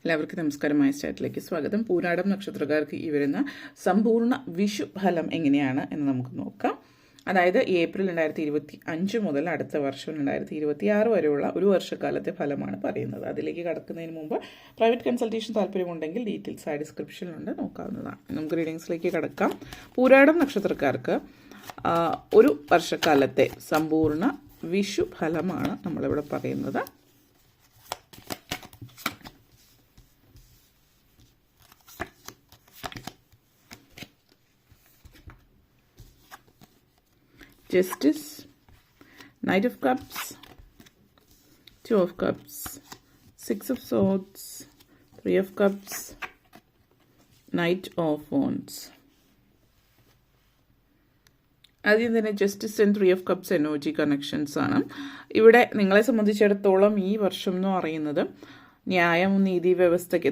എല്ലാവർക്കും നമസ്കാരമായ സ്റ്റാറ്റിലേക്ക് സ്വാഗതം. പൂരാടം നക്ഷത്രക്കാർക്ക് ഈ വരുന്ന സമ്പൂർണ്ണ വിഷു ഫലം എങ്ങനെയാണ് എന്ന് നമുക്ക് നോക്കാം. അതായത് ഏപ്രിൽ 2025 മുതൽ അടുത്ത വർഷം 2026 വരെയുള്ള ഒരു വർഷക്കാലത്തെ ഫലമാണ് പറയുന്നത്. അതിലേക്ക് കടക്കുന്നതിന് മുമ്പ് പ്രൈവറ്റ് കൺസൾട്ടേഷൻ താല്പര്യമുണ്ടെങ്കിൽ ഡീറ്റെയിൽസ് ആ ഡിസ്ക്രിപ്ഷനിലുണ്ട്, നോക്കാവുന്നതാണ്. നമുക്ക് റീഡിങ്സിലേക്ക് കടക്കാം. പൂരാടം നക്ഷത്രക്കാർക്ക് ഒരു വർഷക്കാലത്തെ സമ്പൂർണ്ണ വിഷു ഫലമാണ് നമ്മളിവിടെ പറയുന്നത്. Justice, Knight of Cups, Two of Cups, Six of Swords, Three of Cups, Knight of Wands. ആദ്യം തന്നെ justice and three of cups energy connections ആണ്. ഇവിടെ നിങ്ങളെ സംബന്ധിച്ചിടത്തോളം ഈ വർഷം എന്ന് പറയുന്നത് ന്യായം, നീതി വ്യവസ്ഥയ്ക്ക്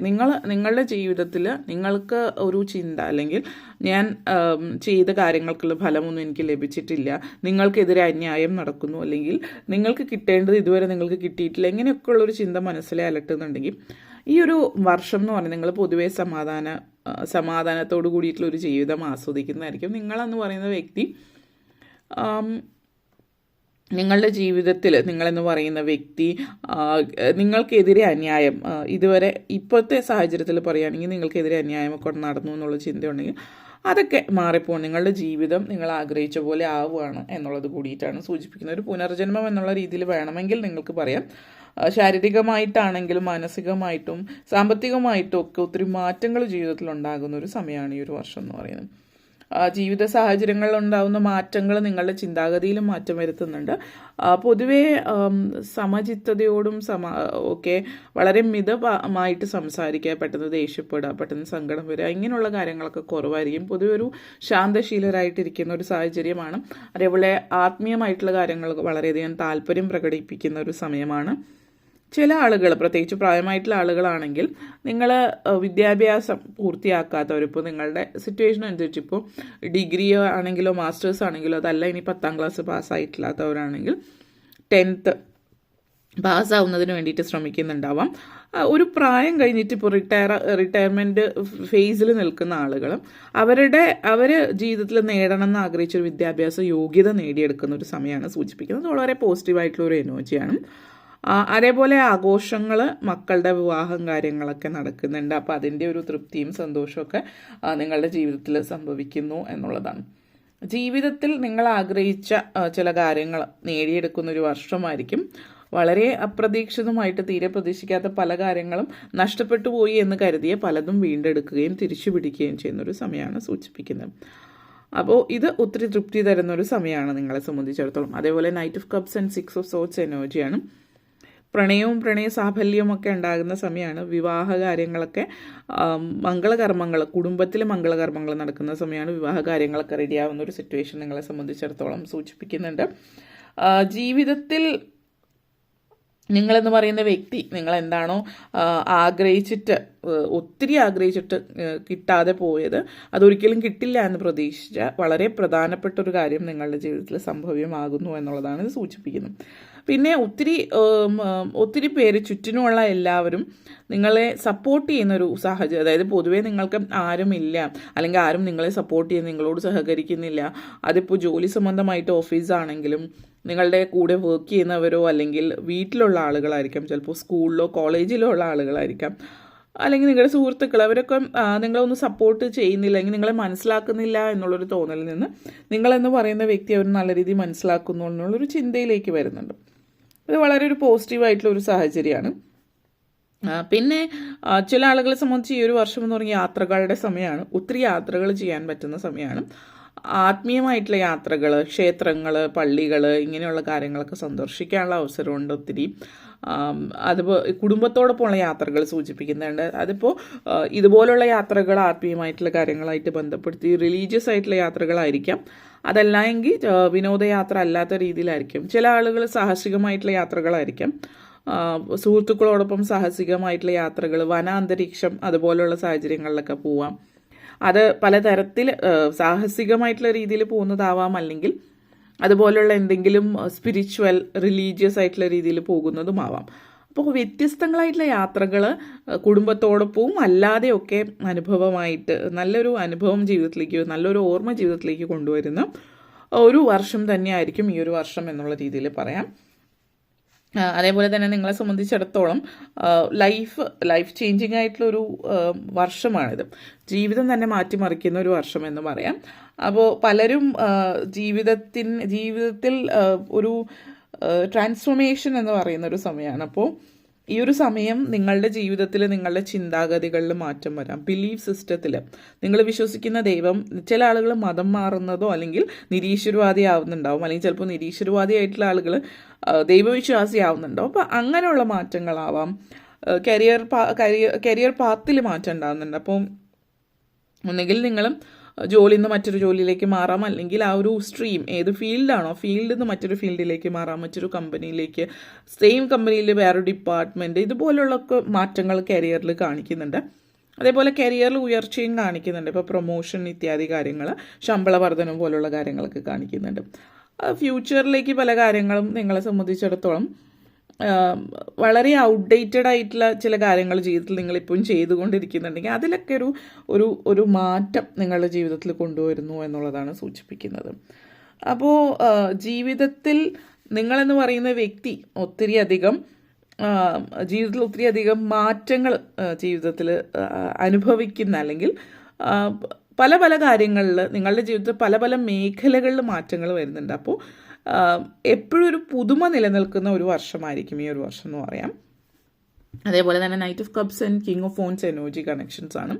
നിങ്ങളുടെ ജീവിതത്തിൽ നിങ്ങൾക്ക് ഒരു ചിന്ത അല്ലെങ്കിൽ ഞാൻ ചെയ്ത കാര്യങ്ങൾക്കുള്ള ഫലമൊന്നും എനിക്ക് ലഭിച്ചിട്ടില്ല, നിങ്ങൾക്കെതിരെ അന്യായം നടക്കുന്നു, അല്ലെങ്കിൽ നിങ്ങൾക്ക് കിട്ടേണ്ടത് ഇതുവരെ നിങ്ങൾക്ക് കിട്ടിയിട്ടില്ല, ഇങ്ങനെയൊക്കെയുള്ളൊരു ചിന്ത മനസ്സിലെ അലട്ടുന്നുണ്ടെങ്കിൽ ഈ ഒരു വർഷം എന്ന് പറഞ്ഞാൽ നിങ്ങൾ പൊതുവേ സമാധാനത്തോടു കൂടിയിട്ടുള്ളൊരു ജീവിതം ആസ്വദിക്കുന്നതായിരിക്കും. നിങ്ങളെന്ന് പറയുന്ന വ്യക്തി നിങ്ങളുടെ ജീവിതത്തിൽ നിങ്ങളെന്ന് പറയുന്ന വ്യക്തി നിങ്ങൾക്കെതിരെ അന്യായം ഇതുവരെ ഇപ്പോഴത്തെ സാഹചര്യത്തിൽ പറയുകയാണെങ്കിൽ നിങ്ങൾക്കെതിരെ അന്യായമൊക്കെ നടന്നു എന്നുള്ള ചിന്തയുണ്ടെങ്കിൽ അതൊക്കെ മാറിപ്പോൾ നിങ്ങളുടെ ജീവിതം നിങ്ങൾ ആഗ്രഹിച്ച പോലെ ആവുകയാണ് എന്നുള്ളത് കൂടിയിട്ടാണ് സൂചിപ്പിക്കുന്നത്. ഒരു പുനർജന്മം എന്നുള്ള രീതിയിൽ വേണമെങ്കിൽ നിങ്ങൾക്ക് പറയാം. ശാരീരികമായിട്ടാണെങ്കിലും മാനസികമായിട്ടും സാമ്പത്തികമായിട്ടും ഒക്കെ ഒത്തിരി മാറ്റങ്ങൾ ജീവിതത്തിൽ ഉണ്ടാകുന്ന ഒരു സമയമാണ് ഈ ഒരു വർഷം എന്ന് പറയുന്നത്. ജീവിത സാഹചര്യങ്ങളിൽ ഉണ്ടാകുന്ന മാറ്റങ്ങൾ നിങ്ങളുടെ ചിന്താഗതിയിലും മാറ്റം വരുത്തുന്നുണ്ട്. പൊതുവേ സമചിത്തതയോടും ഒക്കെ വളരെ മിതമായിട്ട് സംസാരിക്കുക, പെട്ടെന്ന് ദേഷ്യപ്പെടുക, പെട്ടെന്ന് സങ്കടം വരിക, ഇങ്ങനെയുള്ള കാര്യങ്ങളൊക്കെ കുറവായിരിക്കും. പൊതുവെ ഒരു ശാന്തശീലരായിട്ടിരിക്കുന്ന ഒരു സാഹചര്യമാണ്. അതേപോലെ ആത്മീയമായിട്ടുള്ള കാര്യങ്ങൾ വളരെയധികം താല്പര്യം പ്രകടിപ്പിക്കുന്ന ഒരു സമയമാണ്. ചില ആളുകൾ, പ്രത്യേകിച്ച് പ്രായമായിട്ടുള്ള ആളുകളാണെങ്കിൽ നിങ്ങൾ വിദ്യാഭ്യാസം പൂർത്തിയാക്കാത്തവരിപ്പോൾ നിങ്ങളുടെ സിറ്റുവേഷൻ അനുസരിച്ച് ഇപ്പോൾ ഡിഗ്രി ആണെങ്കിലോ മാസ്റ്റേഴ്സ് ആണെങ്കിലോ അതല്ല ഇനി 10ാം ക്ലാസ് പാസ്സായിട്ടില്ലാത്തവരാണെങ്കിൽ 10th പാസ്സാവുന്നതിന് വേണ്ടിയിട്ട് ശ്രമിക്കുന്നുണ്ടാവാം. ഒരു പ്രായം കഴിഞ്ഞിട്ട് ഇപ്പോൾ റിട്ടയർമെൻറ്റ് ഫേസിൽ നിൽക്കുന്ന ആളുകളും അവർ ജീവിതത്തിൽ നേടണം എന്ന് ആഗ്രഹിച്ചൊരു വിദ്യാഭ്യാസ യോഗ്യത നേടിയെടുക്കുന്ന ഒരു സമയമാണ് സൂചിപ്പിക്കുന്നത്. വളരെ പോസിറ്റീവായിട്ടുള്ളൊരു എനർജിയാണ്. അതേപോലെ ആഘോഷങ്ങൾ, മക്കളുടെ വിവാഹം കാര്യങ്ങളൊക്കെ നടക്കുന്നുണ്ട്. അപ്പോൾ അതിൻ്റെ ഒരു തൃപ്തിയും സന്തോഷമൊക്കെ നിങ്ങളുടെ ജീവിതത്തിൽ സംഭവിക്കുന്നു എന്നുള്ളതാണ്. ജീവിതത്തിൽ നിങ്ങൾ ആഗ്രഹിച്ച ചില കാര്യങ്ങൾ നേടിയെടുക്കുന്ന ഒരു വർഷമായിരിക്കും. വളരെ അപ്രതീക്ഷിതമായിട്ട് തീരെ പ്രതീക്ഷിക്കാത്ത പല കാര്യങ്ങളും നഷ്ടപ്പെട്ടു പോയി എന്ന് കരുതിയ പലതും വീണ്ടെടുക്കുകയും തിരിച്ചു പിടിക്കുകയും ചെയ്യുന്നൊരു സമയമാണ് സൂചിപ്പിക്കുന്നത്. അപ്പോൾ ഇത് ഒത്തിരി തൃപ്തി തരുന്നൊരു സമയമാണ് നിങ്ങളെ സംബന്ധിച്ചിടത്തോളം. അതേപോലെ knight of cups and six of sorts എനർജിയാണ്. പ്രണയവും പ്രണയ സാഫല്യവും ഒക്കെ ഉണ്ടാകുന്ന സമയമാണ്. വിവാഹ കാര്യങ്ങളൊക്കെ മംഗളകർമ്മങ്ങൾ, കുടുംബത്തിൽ മംഗളകർമ്മങ്ങൾ നടക്കുന്ന സമയമാണ്. വിവാഹ കാര്യങ്ങളൊക്കെ റെഡിയാവുന്ന ഒരു സിറ്റുവേഷൻ നിങ്ങളെ സംബന്ധിച്ചിടത്തോളം സൂചിപ്പിക്കുന്നുണ്ട്. ജീവിതത്തിൽ നിങ്ങളെന്ന് പറയുന്ന വ്യക്തി നിങ്ങൾ എന്താണോ ഒത്തിരി ആഗ്രഹിച്ചിട്ട് കിട്ടാതെ പോയത് അതൊരിക്കലും കിട്ടില്ല എന്ന് പ്രതീക്ഷിച്ച വളരെ പ്രധാനപ്പെട്ട ഒരു കാര്യം നിങ്ങളുടെ ജീവിതത്തിൽ സംഭവ്യമാകുന്നു എന്നുള്ളതാണ് ഇത് സൂചിപ്പിക്കുന്നത്. പിന്നെ ഒത്തിരി പേര് ചുറ്റിനുമുള്ള എല്ലാവരും നിങ്ങളെ സപ്പോർട്ട് ചെയ്യുന്നൊരു സാഹചര്യം, അതായത് പൊതുവേ നിങ്ങൾക്ക് ആരുമില്ല അല്ലെങ്കിൽ ആരും നിങ്ങളെ സപ്പോർട്ട് ചെയ്യുന്ന, നിങ്ങളോട് സഹകരിക്കുന്നില്ല. അതിപ്പോൾ ജോലി സംബന്ധമായിട്ട് ഓഫീസാണെങ്കിലും നിങ്ങളുടെ കൂടെ വർക്ക് ചെയ്യുന്നവരോ അല്ലെങ്കിൽ വീട്ടിലുള്ള ആളുകളായിരിക്കാം, ചിലപ്പോൾ സ്കൂളിലോ കോളേജിലോ ഉള്ള ആളുകളായിരിക്കാം, അല്ലെങ്കിൽ നിങ്ങളുടെ സുഹൃത്തുക്കൾ, അവരൊക്കെ നിങ്ങളൊന്നും സപ്പോർട്ട് ചെയ്യുന്നില്ല, അല്ലെങ്കിൽ നിങ്ങളെ മനസ്സിലാക്കുന്നില്ല എന്നുള്ളൊരു തോന്നലിൽ നിന്ന് നിങ്ങളെന്ന് പറയുന്ന വ്യക്തി അവർ നല്ല രീതിയിൽ മനസ്സിലാക്കുന്നു എന്നുള്ളൊരു ചിന്തയിലേക്ക് വരുന്നുണ്ട്. ഇത് വളരെ ഒരു പോസിറ്റീവായിട്ടുള്ള ഒരു സാഹചര്യമാണ്. പിന്നെ ചില ആളുകളെ സംബന്ധിച്ച് ഈ ഒരു വർഷം എന്ന് പറഞ്ഞാൽ യാത്രകളുടെ സമയമാണ്. ഒത്തിരി യാത്രകൾ ചെയ്യാൻ പറ്റുന്ന സമയമാണ്. ആത്മീയമായിട്ടുള്ള യാത്രകൾ, ക്ഷേത്രങ്ങൾ, പള്ളികൾ, ഇങ്ങനെയുള്ള കാര്യങ്ങളൊക്കെ സന്ദർശിക്കാനുള്ള അവസരമുണ്ട് ഒത്തിരി. അതിപ്പോൾ കുടുംബത്തോടൊപ്പമുള്ള യാത്രകൾ സൂചിപ്പിക്കുന്നുണ്ട്. അതിപ്പോൾ ഇതുപോലുള്ള യാത്രകൾ ആത്മീയമായിട്ടുള്ള കാര്യങ്ങളായിട്ട് ബന്ധപ്പെടുത്തി റിലീജിയസ് ആയിട്ടുള്ള യാത്രകളായിരിക്കാം. അതല്ല എങ്കിൽ വിനോദയാത്ര അല്ലാത്ത രീതിയിലായിരിക്കും. ചില ആളുകൾ സാഹസികമായിട്ടുള്ള യാത്രകളായിരിക്കാം. സുഹൃത്തുക്കളോടൊപ്പം സാഹസികമായിട്ടുള്ള യാത്രകൾ, വനാന്തരീക്ഷം, അതുപോലുള്ള സാഹചര്യങ്ങളിലൊക്കെ പോവാം. അത് പലതരത്തിൽ സാഹസികമായിട്ടുള്ള രീതിയിൽ പോകുന്നതാവാം, അല്ലെങ്കിൽ അതുപോലുള്ള എന്തെങ്കിലും സ്പിരിച്വൽ റിലീജിയസ് ആയിട്ടുള്ള രീതിയിൽ പോകുന്നതുമാവാം. അപ്പോൾ വ്യത്യസ്തങ്ങളായിട്ടുള്ള യാത്രകൾ കുടുംബത്തോടൊപ്പവും അല്ലാതെയൊക്കെ അനുഭവമായിട്ട് നല്ലൊരു അനുഭവം ജീവിതത്തിലേക്ക്, നല്ലൊരു ഓർമ്മ ജീവിതത്തിലേക്ക് കൊണ്ടുവരുന്ന ഒരു വർഷം തന്നെയായിരിക്കും ഈ ഒരു വർഷം എന്നുള്ള രീതിയിൽ പറയാം. അതേപോലെ തന്നെ നിങ്ങളെ സംബന്ധിച്ചിടത്തോളം ലൈഫ് ചേഞ്ചിങ് ആയിട്ടുള്ളൊരു വർഷമാണിത്. ജീവിതം തന്നെ മാറ്റിമറിക്കുന്ന ഒരു വർഷം എന്ന് പറയാം. അപ്പോൾ പലരും ജീവിതത്തിൽ ഒരു ട്രാൻസ്ഫോർമേഷൻ എന്ന് പറയുന്ന ഒരു സമയമാണ്. അപ്പോൾ ഈ ഒരു സമയം നിങ്ങളുടെ ജീവിതത്തിൽ നിങ്ങളുടെ ചിന്താഗതികളിൽ മാറ്റം വരാം. ബിലീഫ് സിസ്റ്റത്തിൽ നിങ്ങൾ വിശ്വസിക്കുന്ന ദൈവം, ചില ആളുകൾ മതം മാറുന്നതോ അല്ലെങ്കിൽ നിരീശ്വരവാദി ആവുന്നുണ്ടാവും, അല്ലെങ്കിൽ ചിലപ്പോൾ നിരീശ്വരവാദിയായിട്ടുള്ള ആളുകൾ ദൈവവിശ്വാസി ആവുന്നുണ്ടാവും. അപ്പോൾ അങ്ങനെയുള്ള മാറ്റങ്ങളാവാം. കരിയർ പാത്തിൽ മാറ്റം ഉണ്ടാകുന്നുണ്ട്. അപ്പോൾ ഒന്നുകിൽ നിങ്ങളും ജോലിയിൽ നിന്ന് മറ്റൊരു ജോലിയിലേക്ക് മാറാം, അല്ലെങ്കിൽ ആ ഒരു സ്ട്രീം ഏത് ഫീൽഡാണോ ഫീൽഡിൽ നിന്ന് മറ്റൊരു ഫീൽഡിലേക്ക് മാറാം, മറ്റൊരു കമ്പനിയിലേക്ക്, സെയിം കമ്പനിയിൽ വേറൊരു ഡിപ്പാർട്ട്മെൻറ്റ്, ഇതുപോലുള്ള മാറ്റങ്ങൾ കരിയറിൽ കാണിക്കുന്നുണ്ട്. അതേപോലെ കരിയറിൽ ഉയർച്ചയും കാണിക്കുന്നുണ്ട്. ഇപ്പോൾ പ്രൊമോഷൻ ഇത്യാദി കാര്യങ്ങൾ, ശമ്പള വർധനം പോലുള്ള കാര്യങ്ങളൊക്കെ കാണിക്കുന്നുണ്ട്. ഫ്യൂച്ചറിലേക്ക് പല കാര്യങ്ങളും നിങ്ങളെ സംബന്ധിച്ചിടത്തോളം വളരെ ഔട്ട്ഡേറ്റഡ് ആയിട്ടുള്ള ചില കാര്യങ്ങൾ ജീവിതത്തിൽ നിങ്ങളിപ്പോഴും ചെയ്തുകൊണ്ടിരിക്കുന്നുണ്ടെങ്കിൽ അതിലൊക്കെ ഒരു മാറ്റം നിങ്ങളുടെ ജീവിതത്തിൽ കൊണ്ടുവരുന്നു എന്നുള്ളതാണ് സൂചിപ്പിക്കുന്നത്. അപ്പോൾ ജീവിതത്തിൽ നിങ്ങളെന്ന് പറയുന്ന വ്യക്തി ജീവിതത്തിൽ ഒത്തിരിയധികം മാറ്റങ്ങൾ ജീവിതത്തിൽ അനുഭവിക്കുന്ന, അല്ലെങ്കിൽ പല പല കാര്യങ്ങളിൽ നിങ്ങളുടെ ജീവിതത്തിൽ പല പല മേഖലകളിൽ മാറ്റങ്ങൾ വരുന്നുണ്ട്. അപ്പോൾ എപ്പോഴും ഒരു പുതുമ നിലനിൽക്കുന്ന ഒരു വർഷമായിരിക്കും ഈ ഒരു വർഷം എന്ന് പറയാം. അതേപോലെ തന്നെ knight of cups and king of phones energy connections ആണ്.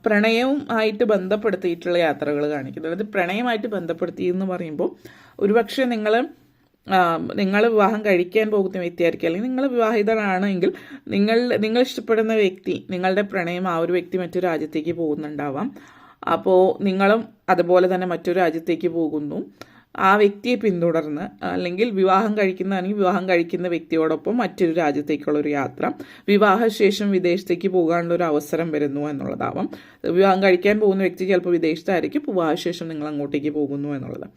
പ്രണയവും ആയിട്ട് ബന്ധപ്പെടുത്തിയിട്ടുള്ള യാത്രകൾ കാണിക്കുന്നത്. അതായത് പ്രണയമായിട്ട് ബന്ധപ്പെടുത്തി എന്ന് പറയുമ്പോൾ ഒരുപക്ഷെ നിങ്ങൾ വിവാഹം കഴിക്കാൻ പോകുന്ന വ്യക്തിയായിരിക്കും, അല്ലെങ്കിൽ നിങ്ങൾ വിവാഹിതരാണെങ്കിൽ നിങ്ങൾ ഇഷ്ടപ്പെടുന്ന വ്യക്തി, നിങ്ങളുടെ പ്രണയം ആ ഒരു വ്യക്തി മറ്റൊരു രാജ്യത്തേക്ക് പോകുന്നുണ്ടാവാം. അപ്പോൾ നിങ്ങളും അതുപോലെ തന്നെ മറ്റൊരു രാജ്യത്തേക്ക് പോകുന്നു. ആ വ്യക്തിയെ പിന്തുടർന്ന്, അല്ലെങ്കിൽ വിവാഹം കഴിക്കുന്ന വ്യക്തിയോടൊപ്പം മറ്റൊരു രാജ്യത്തേക്കുള്ളൊരു യാത്ര, വിവാഹശേഷം വിദേശത്തേക്ക് പോകാനുള്ള ഒരു അവസരം വരുന്നു എന്നുള്ളതാവാം. വിവാഹം കഴിക്കാൻ പോകുന്ന വ്യക്തി ചിലപ്പോൾ വിദേശത്തായിരിക്കും, വിവാഹശേഷം നിങ്ങൾ അങ്ങോട്ടേക്ക് പോകുന്നു എന്നുള്ളത്.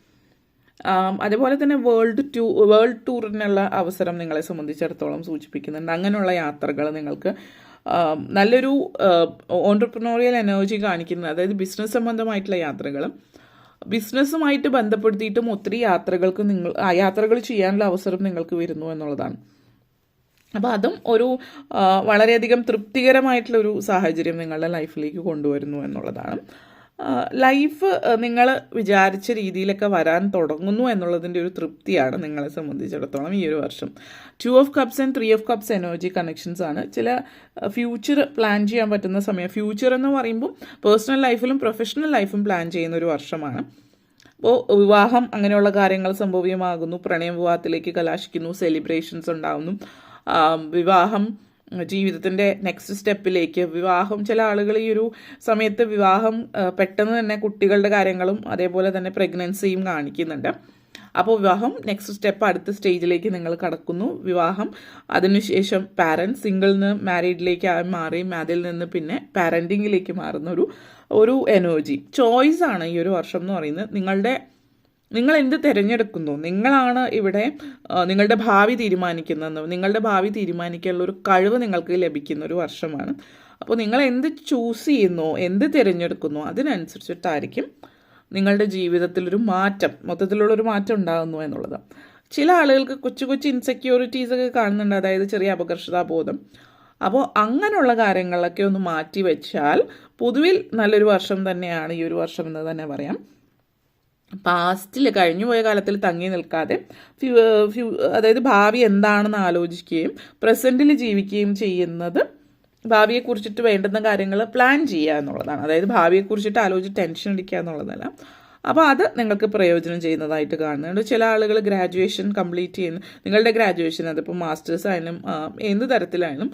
അതേപോലെ തന്നെ വേൾഡ് ടൂറിനുള്ള അവസരം നിങ്ങളെ സംബന്ധിച്ചിടത്തോളം സൂചിപ്പിക്കുന്നുണ്ട്. അങ്ങനെയുള്ള യാത്രകൾ നിങ്ങൾക്ക് നല്ലൊരു ഓൺട്രപ്രനോറിയൽ എനർജി കാണിക്കുന്നത്, അതായത് ബിസിനസ് സംബന്ധമായിട്ടുള്ള യാത്രകളും ബിസിനസ്സുമായിട്ട് ബന്ധപ്പെടുത്തിയിട്ടും ഒത്തിരി യാത്രകൾ ചെയ്യാനുള്ള അവസരം നിങ്ങൾക്ക് വരുന്നു എന്നുള്ളതാണ്. അപ്പോൾ അതും വളരെയധികം തൃപ്തികരമായിട്ടുള്ളൊരു സാഹചര്യം നിങ്ങളുടെ ലൈഫിലേക്ക് കൊണ്ടുവരുന്നു എന്നുള്ളതാണ്. ലൈഫ് നിങ്ങൾ വിചാരിച്ച രീതിയിലൊക്കെ വരാൻ തുടങ്ങുന്നു എന്നുള്ളതിൻ്റെ ഒരു തൃപ്തിയാണ് നിങ്ങളെ സംബന്ധിച്ചിടത്തോളം ഈ ഒരു വർഷം. 2 of cups and 3 of cups energy connections ആണ്. ചില ഫ്യൂച്ചർ പ്ലാൻ ചെയ്യാൻ പറ്റുന്ന സമയം. ഫ്യൂച്ചർ എന്ന് പറയുമ്പോൾ പേഴ്സണൽ ലൈഫിലും പ്രൊഫഷണൽ ലൈഫും പ്ലാൻ ചെയ്യുന്ന ഒരു വർഷമാണ്. അപ്പോൾ വിവാഹം അങ്ങനെയുള്ള കാര്യങ്ങൾ സംഭവ്യമാകുന്നു, വിവാഹത്തിലേക്ക് കലാശിക്കുന്നു, സെലിബ്രേഷൻസ് ഉണ്ടാകുന്നു, വിവാഹം ജീവിതത്തിൻ്റെ നെക്സ്റ്റ് സ്റ്റെപ്പിലേക്ക്, ചില ആളുകൾ ഈ ഒരു സമയത്ത് പെട്ടെന്ന് തന്നെ കുട്ടികളുടെ കാര്യങ്ങളും അതേപോലെ തന്നെ പ്രഗ്നൻസിയും കാണിക്കുന്നുണ്ട്. അപ്പോൾ നെക്സ്റ്റ് സ്റ്റെപ്പ്, അടുത്ത സ്റ്റേജിലേക്ക് നിങ്ങൾ കടക്കുന്നു. അതിനുശേഷം സിംഗിളിൽ നിന്ന് മാരീഡിലേക്ക് മാറി, അതിൽ നിന്ന് പിന്നെ പാരൻറ്റിങ്ങിലേക്ക് മാറുന്ന ഒരു എനർജി. ചോയ്സ് ആണ് ഈ ഒരു വർഷം എന്ന് പറയുന്നത്. നിങ്ങൾ എന്ത് തിരഞ്ഞെടുക്കുന്നു, നിങ്ങളാണ് ഇവിടെ നിങ്ങളുടെ ഭാവി തീരുമാനിക്കുന്നത്. നിങ്ങളുടെ ഭാവി തീരുമാനിക്കാനുള്ള ഒരു കഴിവ് നിങ്ങൾക്ക് ലഭിക്കുന്ന ഒരു വർഷമാണ്. അപ്പോൾ നിങ്ങൾ എന്ത് ചൂസ് ചെയ്യുന്നു, എന്ത് തിരഞ്ഞെടുക്കുന്നു, അതിനനുസരിച്ചിട്ടായിരിക്കും നിങ്ങളുടെ ജീവിതത്തിലൊരു മൊത്തത്തിലുള്ളൊരു മാറ്റം ഉണ്ടാകുന്നു എന്നുള്ളത്. ചില ആളുകൾക്ക് കൊച്ചു ഇൻസെക്യൂരിറ്റീസൊക്കെ കാണുന്നുണ്ട്, അതായത് ചെറിയ അപകർഷതാബോധം. അപ്പോൾ അങ്ങനെയുള്ള കാര്യങ്ങളൊക്കെ ഒന്ന് മാറ്റി വെച്ചാൽ പൊതുവിൽ നല്ലൊരു വർഷം തന്നെയാണ് ഈ ഒരു വർഷം എന്ന് തന്നെ പറയാം. പാസ്റ്റിൽ കഴിഞ്ഞുപോയ കാലത്തിൽ തങ്ങി നിൽക്കാതെ അതായത് ഭാവി എന്താണെന്ന് ആലോചിക്കുകയും പ്രസൻറ്റിൽ ജീവിക്കുകയും ചെയ്യുന്നത്, ഭാവിയെക്കുറിച്ചിട്ട് വേണ്ടുന്ന കാര്യങ്ങൾ പ്ലാൻ ചെയ്യുക എന്നുള്ളതാണ്. അതായത് ഭാവിയെക്കുറിച്ചിട്ട് ആലോചിച്ച് ടെൻഷൻ അടിക്കുക എന്നുള്ളതല്ല. അപ്പോൾ അത് നിങ്ങൾക്ക് പ്രയോജനം ചെയ്യുന്നതായിട്ട് കാണുന്നുണ്ട്. ചില ആളുകൾ ഗ്രാജുവേഷൻ കംപ്ലീറ്റ് ചെയ്യുന്നു. നിങ്ങളുടെ ഗ്രാജുവേഷൻ, അതിപ്പോൾ മാസ്റ്റേഴ്സ് ആയാലും എന്ത് തരത്തിലായാലും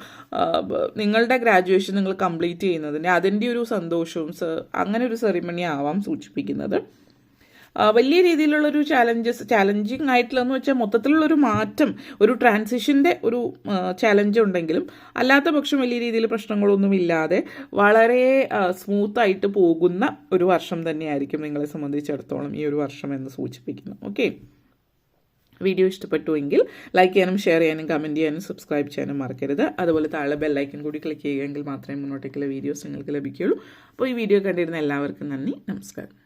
നിങ്ങളുടെ ഗ്രാജുവേഷൻ നിങ്ങൾ കംപ്ലീറ്റ് ചെയ്യുന്നതിൻ്റെ അതിൻ്റെ ഒരു സന്തോഷവും അങ്ങനെ ഒരു സെറിമണി ആവാം സൂചിപ്പിക്കുന്നത്. വലിയ രീതിയിലുള്ളൊരു ചാലഞ്ചിങ് ആയിട്ടുള്ളതെന്ന് വെച്ചാൽ മൊത്തത്തിലുള്ളൊരു മാറ്റം, ഒരു ട്രാൻസിഷൻ്റെ ഒരു ചാലഞ്ച് ഉണ്ടെങ്കിലും അല്ലാത്ത പക്ഷം വലിയ രീതിയിൽ പ്രശ്നങ്ങളൊന്നും ഇല്ലാതെ വളരെ സ്മൂത്തായിട്ട് പോകുന്ന ഒരു വർഷം തന്നെയായിരിക്കും നിങ്ങളെ സംബന്ധിച്ചിടത്തോളം ഈ ഒരു വർഷം എന്ന് സൂചിപ്പിക്കുന്നു. ഓക്കെ, വീഡിയോ ഇഷ്ടപ്പെട്ടുവെങ്കിൽ ലൈക്ക് ചെയ്യാനും ഷെയർ ചെയ്യാനും കമൻറ്റ് ചെയ്യാനും സബ്സ്ക്രൈബ് ചെയ്യാനും മറക്കരുത്. അതുപോലെ താഴെ ബെല്ലൈക്കൻ കൂടി ക്ലിക്ക് ചെയ്യുമെങ്കിൽ മാത്രമേ മുന്നോട്ടേക്കുള്ള വീഡിയോസ് നിങ്ങൾക്ക് ലഭിക്കുകയുള്ളൂ. അപ്പോൾ ഈ വീഡിയോ കണ്ടിരുന്ന എല്ലാവർക്കും നന്ദി, നമസ്കാരം.